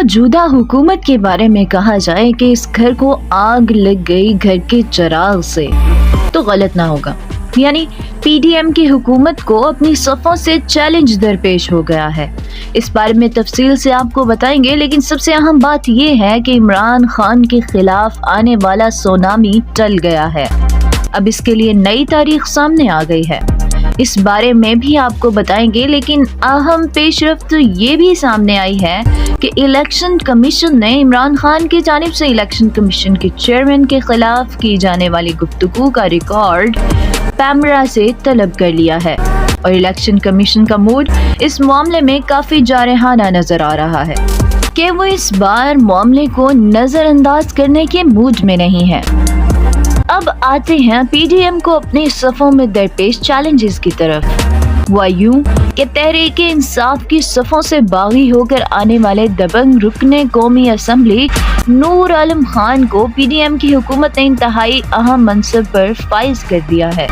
मौजूदा हुकूमत के बारे में कहा जाए कि इस घर को आग लग गई घर के चिराग से, तो गलत ना होगा। यानी पीडीएम की हुकूमत को अपनी सफ़ों से चैलेंज दरपेश हो गया है। इस बारे में तफसील से आपको बताएंगे, लेकिन सबसे अहम बात यह है कि इमरान खान के खिलाफ आने वाला सुनामी टल गया है। अब इसके लिए नई तारीख सामने आ गई है, इस बारे में भी आपको बताएंगे। लेकिन अहम पेशरफ्त ये भी सामने आई है कि इलेक्शन कमीशन ने इमरान खान की जानिब से इलेक्शन कमीशन के चेयरमैन के खिलाफ की जाने वाली गुफ्तगू का रिकॉर्ड पैमरा से तलब कर लिया है और इलेक्शन कमीशन का मूड इस मामले में काफी जारहाना नजर आ रहा है कि वो इस बार मामले को नजरअंदाज करने के मूड में नहीं है। अब आते हैं पीडीएम को अपने सफ़ों में दरपेश चैलेंजेस की तरफ। वह यूं कि तहरीक इंसाफ की सफ़ों से बागी होकर आने वाले दबंग रुकने कौमी असम्बली नूर आलम खान को पीडीएम की हुकूमत ने इंतहाई अहम मनसब पर फाइज कर दिया है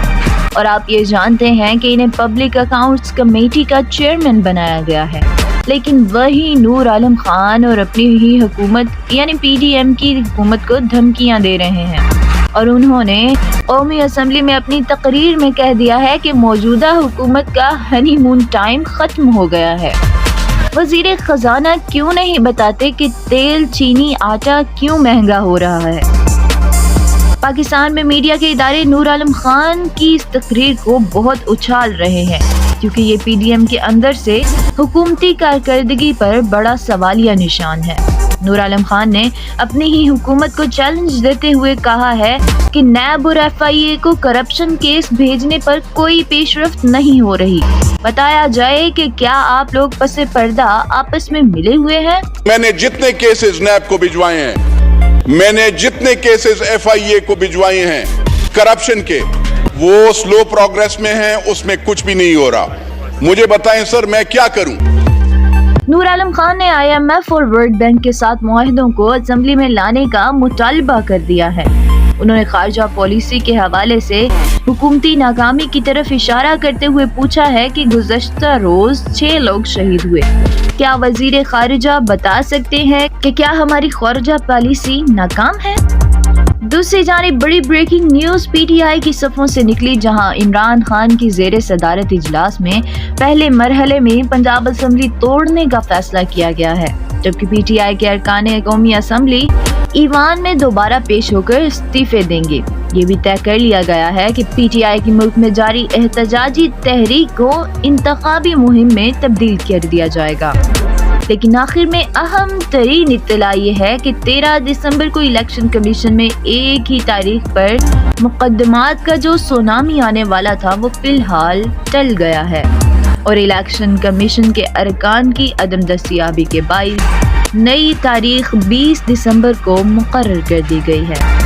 और आप ये जानते हैं कि इन्हें पब्लिक अकाउंट्स कमेटी का चेयरमैन बनाया गया है। लेकिन वही नूर आलम खान और अपनी ही हुकूमत यानी पीडीएम की हुकूमत को धमकियां दे रहे हैं और उन्होंने कौमी असम्बली में अपनी तकरीर में कह दिया है कि मौजूदा हुकूमत का हनीमून टाइम खत्म हो गया है। वजीर खजाना क्यों नहीं बताते कि तेल, चीनी, आटा क्यों महंगा हो रहा है। पाकिस्तान में मीडिया के इदारे नूर आलम खान की इस तकरीर को बहुत उछाल रहे हैं क्योंकि ये पीडीएम के अंदर से हुकूमती कारकर्दगी पर बड़ा सवालिया निशान है। नूर आलम खान ने अपनी ही हुकूमत को चैलेंज देते हुए कहा है कि नैब और एफआईए को करप्शन केस भेजने पर कोई पेशरफ्त नहीं हो रही। बताया जाए कि क्या आप लोग पसे पर्दा आपस में मिले हुए हैं? मैंने जितने केसेस नैब को भिजवाए हैं, मैंने जितने केसेस एफआईए को भिजवाए हैं करप्शन के, वो स्लो प्रोग्रेस में हैं, उसमें कुछ भी नहीं हो रहा। मुझे बताएं सर, मैं क्या करूं? नूर आलम खान ने IMF और वर्ल्ड बैंक के साथ मुआहिदों को असेंबली में लाने का मुतालबा कर दिया है। उन्होंने खारजा पॉलिसी के हवाले से हुकूमती नाकामी की तरफ इशारा करते हुए पूछा है कि गुज़श्ता रोज 6 लोग शहीद हुए। क्या वजीर खारिजा बता सकते हैं कि क्या हमारी खारजा पॉलिसी नाकाम है? दूसरी जानिब बड़ी ब्रेकिंग न्यूज PTI की सफ़ों से निकली, जहां इमरान खान की ज़ेरे सदारत इजलास में पहले मरहले में पंजाब असम्बली तोड़ने का फैसला किया गया है, जबकि PTI के अरकान कौमी असम्बली ईवान में दोबारा पेश होकर इस्तीफे देंगे। ये भी तय कर लिया गया है कि PTI की मुल्क में जारी एहतजाजी तहरीक को इंतखाबी मुहिम में तब्दील कर दिया जाएगा। लेकिन आखिर में अहम तरीन इत्तला ये है कि 13 दिसंबर को इलेक्शन कमीशन में एक ही तारीख पर मुकदमात का जो सुनामी आने वाला था वो फिलहाल टल गया है और इलेक्शन कमीशन के अरकान की अदम दस्तयाबी के बाइस नई तारीख 20 दिसंबर को मुकर्रर कर दी गई है।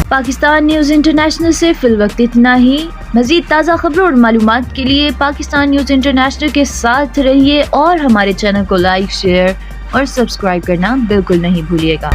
पाकिस्तान न्यूज़ इंटरनेशनल से फिलवक्त इतना ही। मज़ीद ताज़ा खबरों और मालूमात के लिए पाकिस्तान न्यूज़ इंटरनेशनल के साथ रहिए और हमारे चैनल को लाइक, शेयर और सब्सक्राइब करना बिल्कुल नहीं भूलिएगा।